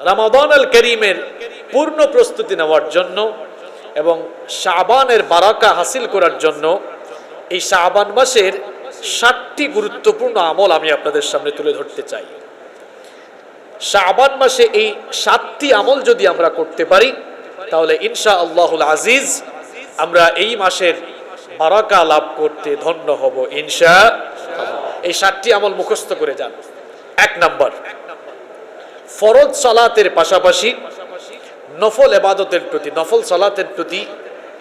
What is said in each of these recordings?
রমাদান আল করিমের পূর্ণ প্রস্তুতি নেওয়ার জন্য এবং শাবানের বারাকা হাসিল করার জন্য এই শাবান মাসের 7টি গুরুত্বপূর্ণ আমল আমি আপনাদের সামনে তুলে ধরতে চাই। শাবান মাসে এই 7টি আমল যদি আমরা করতে পারি তাহলে ইনশাআল্লাহুল আজিজ আমরা এই মাসের বারাকা লাভ করতে ধন্য হব ইনশাআল্লাহ। এই 7টি আমল মুখস্থ করে যান। 1 নাম্বার, ফরজ সালাতের পাশাপাশি নফল ইবাদতের প্রতি, নফল সালাতের প্রতি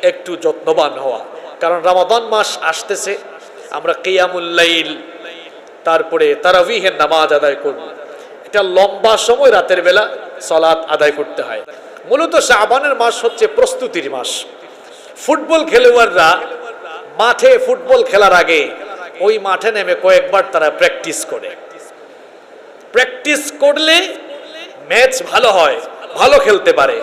একটু যত্নবান হওয়া। কারণ রমাদান মাস আসতেছে, আমরা কিয়ামুল লাইল তারপরে তারাবিহের নামাজ আদায় করব। এটা লম্বা সময় রাতের বেলা সালাত আদায় করতে হয়। মূলত শাবানের মাস হচ্ছে প্রস্তুতির মাস। ফুটবল খেলোয়াড়রা মাঠে ফুটবল খেলার আগে ওই মাঠে নেমে কয়েকবার তারা প্র্যাকটিস করে। প্র্যাকটিস করলে ম্যাচ ভালো হয়, ভালো খেলতে পারে।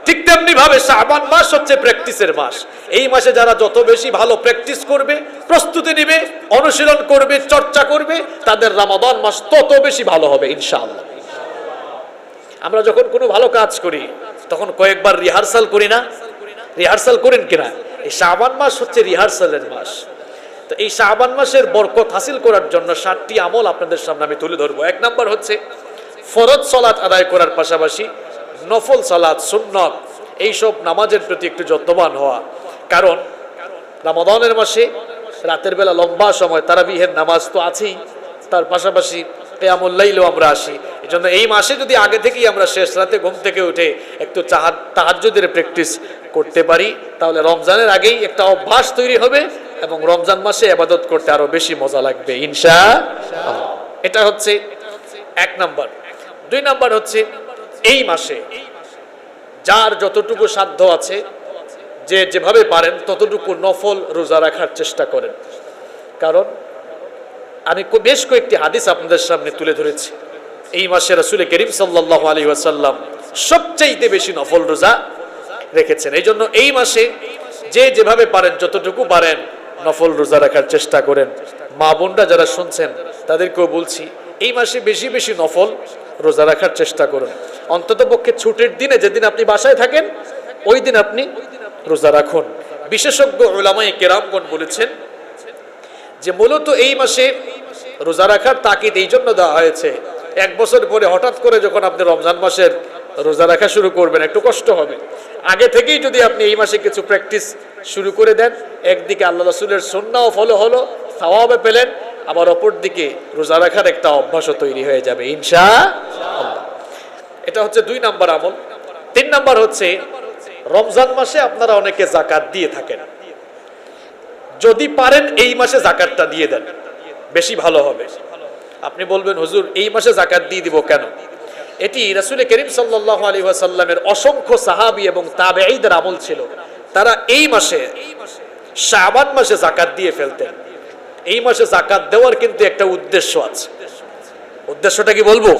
ঠিক তেমনি ভাবে শাবান মাস হচ্ছে প্র্যাকটিসের মাস। এই মাসে যারা যত বেশি ভালো প্র্যাকটিস করবে, প্রস্তুতি নেবে, অনুশীলন করবে, চর্চা করবে, তাদের রমাদান মাস তত বেশি ভালো হবে ইনশাআল্লাহ। আমরা যখন কোনো ভালো কাজ করি তখন কয়েকবার রিহার্সাল করি না? রিহার্সাল করেন কিনা? এই শাবান মাস হচ্ছে রিহার্সালের মাস। তো এই শাবান মাসের বরকত হাসিল করার জন্য 7টি আমল আপনাদের সামনে আমি তুলে ধরবো। 1 নাম্বার হচ্ছে ফরজ সালাত আদায় করার পাশাপাশি নফল সালাত, সুন্নত, এইসব নামাজের প্রতি একটু যত্নবান হওয়া। কারণ রমাদানের মাসে রাতের বেলা লম্বা সময় তারাবিহের নামাজ তো আছেই, তার পাশাপাশি কিয়ামুল লাইলও আমরা আসি। এজন্য এই মাসে যদি আগে থেকেই আমরা শেষ রাতে ঘুম থেকে উঠে একটু তাহাজ্জুদের প্র্যাকটিস করতে পারি তাহলে রমজানের আগেই একটা অভ্যাস তৈরি হবে এবং রমজান মাসে ইবাদত করতে আরো বেশি মজা লাগবে ইনশাআল্লাহ। এটা হচ্ছে 1 নাম্বার। 2 নাম্বার হচ্ছে এই মাসে যার যতটুকু সাধ্য আছে, যে যেভাবে পারেন ততটুকু নফল রোজা রাখার চেষ্টা করেন। কারণ আমি বেশ কয়েকটি হাদিস আপনাদের সামনে তুলে ধরেছি। এই মাসে রাসূল করিম সাল্লাল্লাহু আলাইহি ওয়াসাল্লাম সবচেয়ে বেশি নফল রোজা রেখেছেন। এই জন্য এই মাসে যে যেভাবে পারেন, যতটুকু পারেন নফল রোজা রাখার চেষ্টা করেন। মা বোনরা যারা শুনছেন তাদেরকেও বলছি, এই মাসে বেশি বেশি নফল রোজা রাখার চেষ্টা করুন। অন্তত পক্ষে ছুটির দিনে, যেদিন আপনি বাসায় থাকেন, ওই দিন আপনি রোজা রাখুন। বিশেষজ্ঞ উলামায়ে কেরামগণ বলেছেন যে মূলত এই মাসে রোজা রাখার তাকিদ এই জন্য দেওয়া হয়েছে, 1 বছর পরে হঠাৎ করে যখন আপনি রমজান মাসের রোজা রাখা শুরু করবেন একটু কষ্ট হবে। আগে থেকেই যদি আপনি এই মাসে কিছু প্র্যাকটিস শুরু করে দেন, একদিকে আল্লাহ রাসূলের সুন্নাহও ফলো হলো, সওয়াবও পেলেন, আবার অপর দিকে রোজা রাখার একটা অভ্যাসও তৈরি হয়ে যাবে ইনশাআল্লাহ। এটা হচ্ছে 2 নাম্বার আমল। 3 নাম্বার হচ্ছে রমজান মাসে আপনারা অনেকে যাকাত দিয়ে থাকেন। যদি পারেন এই মাসে যাকাতটা দিয়ে দেন, বেশি ভালো হবে। আপনি বলবেন হুজুর এই মাসে যাকাত দিয়ে দিব কেন? এটি রাসূল করিম সাল্লাল্লাহু আলাইহি ওয়াসাল্লামের অসংখ্য সাহাবী এবং তাবেঈদের আমল ছিল। তারা এই মাসে শাবান মাসে যাকাত দিয়ে ফেলতেন। এই মাসে যাকাত দেওয়ার কিন্তু একটা উদ্দেশ্য আছে। উদ্দেশ্যটা কি বলবো?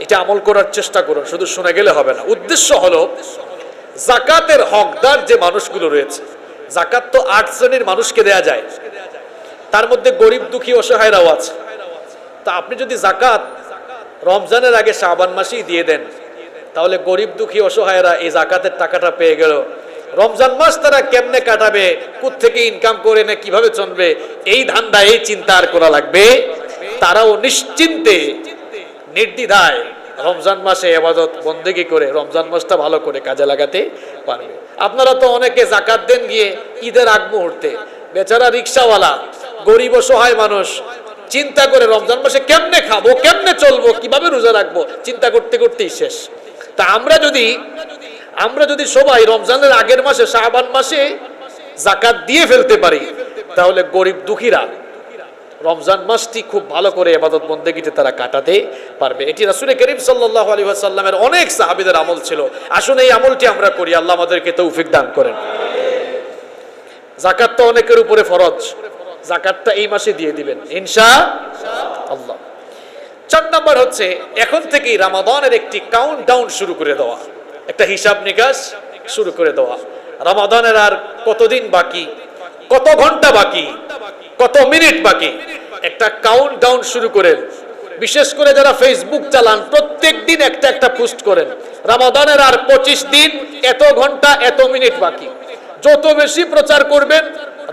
এটা আমল করার চেষ্টা করুন, শুধু শুনে গেলে হবে না। উদ্দেশ্য হলো যাকাতের হকদার যে মানুষগুলো রয়েছে, যাকাত তো 8 শ্রেণীর মানুষকে দেয়া যায়, তার মধ্যে গরিব দুঃখী অসহায়রাও আছে। তা আপনি যদি যাকাত রমজানের আগে শাবান মাসেই দিয়ে দেন তাহলে গরিব দুঃখী অসহায়রা এই যাকাতের টাকাটা পেয়ে গেল। রমজান মাস তারা কেমনে কাটাবে, কোত্থেকে ইনকাম করে না কিভাবে চলবে, এই ধান্দা এই চিন্তা আর করা লাগবে। তারাও নিশ্চিন্তে নির্দ্বিধায় রমজান মাসে ইবাদত বন্দেগী করে রমজান মাসটা ভালো করে কাজে লাগাতে পারবে। আপনারা তো অনেকে যাকাত দেন গিয়ে ঈদের আগ মুহূর্তে, বেচারা রিকশাওয়ালা গরিব অসহায় মানুষ চিন্তা করে রমজান মাসে কেমনে খাবো, কেমনে চলবো, কিভাবে রোজা রাখবো, চিন্তা করতে করতেই শেষ। তা আমরা যদি সবাই রমজানের আগের মাসে শাবান মাসে যাকাত দিয়ে ফেলতে পারি তাহলে গরিব দুঃখীরা রমজান মাসটি খুব ভালো করে ইবাদত বন্দেগীতে তারা কাটাতে পারবে। এটি রাসূল করিম সাল্লাল্লাহু আলাইহি ওয়াসাল্লামের অনেক সাহাবীদের আমল ছিল। আসুন এই আমলটি আমরা করি, আল্লাহ আমাদেরকে তৌফিক দান করেন। যাকাত তো অনেকের উপরে ফরজ, যাকাতটা এই মাসে দিয়ে দিবেন ইনশাআল্লাহ। 4 নাম্বার হচ্ছে এখন থেকেই রমাদানের একটি কাউন্টডাউন শুরু করে দেওয়া, একটা হিসাব নিকাশ শুরু করে দেওয়া। রমাদানের আর কতদিন বাকি, কত ঘন্টা বাকি, কত মিনিট বাকি, একটা কাউন্টডাউন শুরু করেন। বিশেষ করে যারা ফেসবুক চালান প্রত্যেক দিন একটা একটা পোস্ট করেন, রমাদানের আর 25 দিন, এত ঘন্টা এত মিনিট বাকি। যত বেশি প্রচার করবেন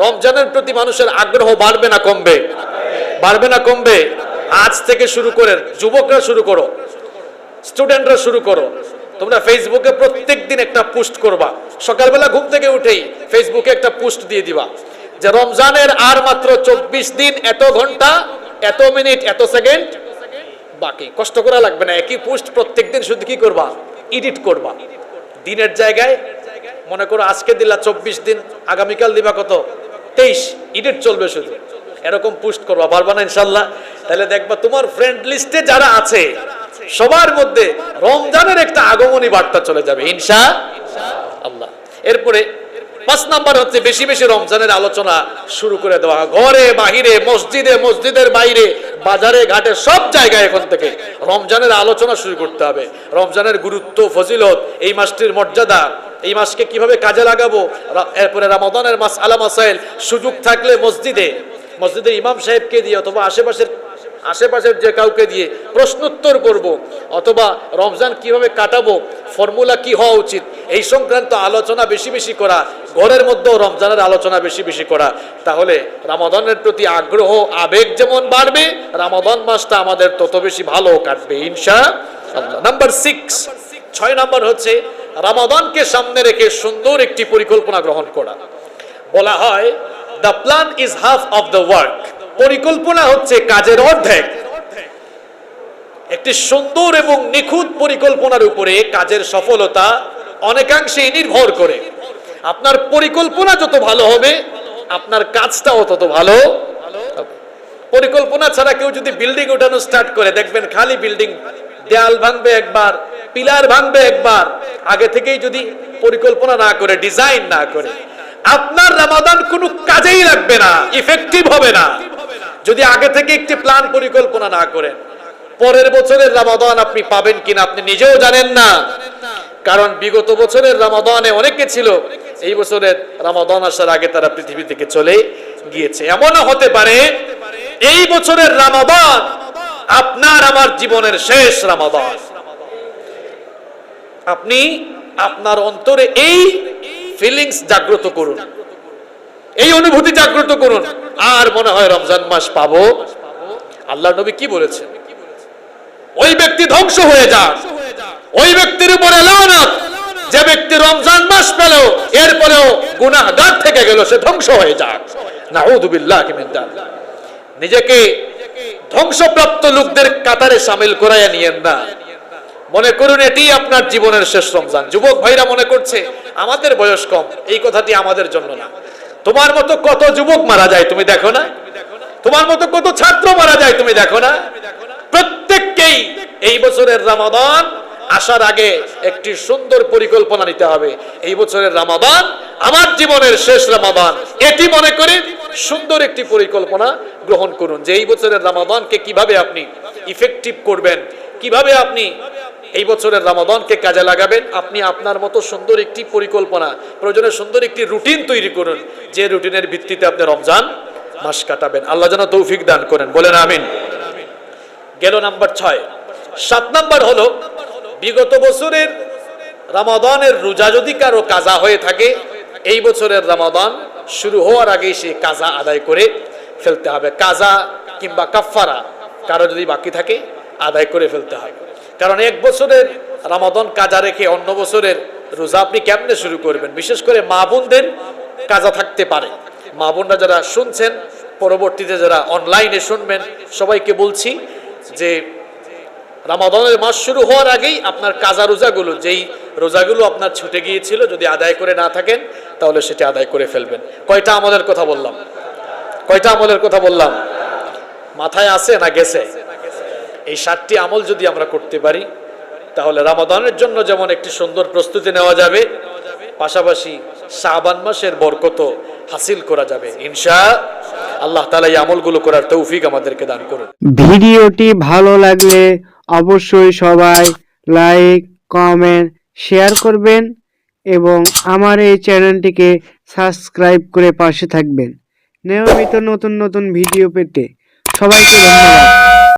রমজানের প্রতি মানুষের আগ্রহ বাড়বে না কমবে? বাড়বে না কমবে? আজ থেকে শুরু করেন, যুবকরা শুরু করো, স্টুডেন্টরা শুরু করো, তোমরা ফেসবুকে প্রত্যেক দিন একটা পোস্ট করবা। সকালবেলা ঘুম থেকে উঠেই ফেসবুকে একটা পোস্ট দিয়ে দিবা যে রমজানের আর মাত্র 24 দিন, এত ঘন্টা এত মিনিট এত সেকেন্ড বাকি। কষ্ট করা লাগবে না, একই পোস্ট প্রত্যেক দিন শুধু কি করবা, এডিট করবা। দিনের জায়গায় মনে করো আজকে দিলা 24 দিন, আগামীকাল দিবা কত 23, এডিট চলবে শুধু। এরকম পোস্ট করবা, পারবা না ইনশাআল্লাহ? তাহলে দেখবা তোমার ফ্রেন্ড লিস্টে যারা আছে সবার মধ্যে রমজানের একটা আগমনী বার্তা চলে যাবে ইনশাআল্লাহ। এরপরে 5 নাম্বার হচ্ছে বেশি বেশি রমজানের আলোচনা শুরু করে দেওয়া। ঘরে বাহিরে, মসজিদে, মসজিদের বাইরে, বাজারে ঘাটে, সব জায়গায় এখন থেকে রমজানের আলোচনা শুরু করতে হবে। রমজানের গুরুত্ব, ফজিলত, এই মাসটির মর্যাদা, এই মাসকে কিভাবে কাজে লাগাবো। এরপরে রমাদানের মাসআলা মাসাইল, সুযোগ থাকলে মসজিদের ইমাম সাহেবকে দিয়ে অথবা আশেপাশের যে কাউকে দিয়ে প্রশ্নোত্তর করব, অথবা রমজান কিভাবে কাটাবো, ফর্মুলা কি হওয়া উচিত, এই সংক্রান্ত আলোচনা বেশি বেশি করা। ঘরের মধ্যেও রমজানের আলোচনা বেশি বেশি করা। তাহলে রমাদানের প্রতি আগ্রহ, আবেগ যেমন বাড়বে, রমাদান মাসটা আমাদের তত বেশি ভালো কাটবে ইনশাআল্লাহ। নাম্বার 6 নাম্বার হচ্ছে রমাদানকে সামনে রেখে সুন্দর একটি পরিকল্পনা গ্রহণ করা। বলা হয় the plan is half of the work. পরিকল্পনা হচ্ছে কাজের অর্ধেক। একটি সুন্দর এবং নিখুঁত পরিকল্পনার উপরে কাজের সফলতা অনেকাংশেই নির্ভর করে। আপনার পরিকল্পনা যত ভালো হবে আপনার কাজটাও তত ভালো হবে। পরিকল্পনা ছাড়া কেউ যদি বিল্ডিং ওঠানো স্টার্ট করে, দেখবেন খালি বিল্ডিং, দেয়াল ভাঙবে একবার, পিলার ভাঙবে একবার। আগে থেকেই যদি পরিকল্পনা না করে, ডিজাইন না করে, আপনার রমাদান কোনো কাজেই লাগবে না, ইফেক্টিভ হবে না। যদি আগে থেকে একটি প্ল্যান পরিকল্পনা না করেন, পরের বছরের রমাদান আপনি পাবেন কিনা আপনি নিজেও জানেন না। কারণ বিগত বছরের রমাদানে অনেকে ছিল, এই বছরের রমাদান আসার আগে তারা পৃথিবী থেকে চলে গিয়েছে। এমনও হতে পারে এই বছরের রমাদান আপনার আমার জীবনের শেষ রমাদান। আপনি আপনার অন্তরে এই ফিলিংস জাগ্রত করুন, এই অনুভূতি জাগ্রত করুন, আর মনে হয় রমজান মাস পাবো। আল্লাহ নবী কি বলেছেন? ওই ব্যক্তি ধ্বংস হয়ে যাক, ওই ব্যক্তির উপরে লানত যে ব্যক্তি রমজান মাস পেল এরপরেও গুনাহগার থেকে গেল, সে ধ্বংস হয়ে যাক। নাউযু বিল্লাহি মিন যালিক। নিজেকে ধ্বংসপ্রাপ্ত লোকদের কাতারে শামিল করাইয়া নিয়েন না। মনে করুন এটি আপনার জীবনের শেষ রমজান। যুবক ভাইরা মনে করছে আমাদের বয়স কম, এই কথাটি আমাদের জন্য না। তোমার মতো কত যুবক মারা যায় তুমি দেখো না? তোমার মতো কত ছাত্র মারা যায় তুমি দেখো না? প্রত্যেককেই এই বছরের রমাদান আসার আগে একটি সুন্দর পরিকল্পনা নিতে হবে। এই বছরের রমাদান আমার জীবনের শেষ রমাদান, এটি মনে করে সুন্দর একটি পরিকল্পনা গ্রহণ করুন যে এই বছরের রমাদানকে কিভাবে আপনি ইফেক্টিভ করবেন, কিভাবে আপনি এই বছরের রমাদানকে কাজে লাগাবেন। আপনি আপনার মতো সুন্দর একটি পরিকল্পনা, প্রয়োজনে সুন্দর একটি রুটিন তৈরি করুন, যে রুটিনের ভিত্তিতে আপনি রমজান মাস কাটাবেন। আল্লাহ যেন তৌফিক দান করেন, বলেন আমিন। গেল নাম্বার 6। 7 নাম্বার হলো বিগত বছরের রমাদানের রোজা যদি কারো কাজা হয়ে থাকে, এই বছরের রমাদান শুরু হওয়ার আগেই সে কাজা আদায় করে ফেলতে হবে। কাজা কিংবা কাফারা কারো যদি বাকি থাকে আদায় করে ফেলতে হবে। কারণ এক বছরের রমাদান কাজা রেখে অন্য বছরের রোজা আপনি কেমনে শুরু করবেন? বিশেষ করে মা বোনদের কাজা থাকতে পারে। মা বোনরা যারা শুনছেন, পরবর্তীতে যারা অনলাইনে শুনবেন, সবাইকে বলছি যে রমাদানের মাস শুরু হওয়ার আগেই আপনার কাজা রোজাগুলো, যেই রোজাগুলো আপনার ছুটে গিয়েছিল, যদি আদায় করে না থাকেন তাহলে সেটা আদায় করে ফেলবেন। কয়টা আমলের কথা বললাম? কয়টা আমলের কথা বললাম? মাথায় আছে না গেছে? এই 7টি আমল যদি আমরা করতে পারি তাহলে রমাদানের জন্য যেমন একটি সুন্দর প্রস্তুতি নেওয়া যাবে, পাশাপাশি শাবান মাসের বরকত হাসিল করা যাবে ইনশাআল্লাহ। আল্লাহ তাআলা এই আমলগুলো করার তৌফিক আমাদেরকে দান করুন। ভিডিওটি ভালো লাগলে অবশ্যই সবাই লাইক, কমেন্ট, শেয়ার করবেন এবং আমার এই চ্যানেলটিকে সাবস্ক্রাইব করে পাশে থাকবেন নিয়মিত নতুন নতুন ভিডিও পেতে। সবাইকে ধন্যবাদ।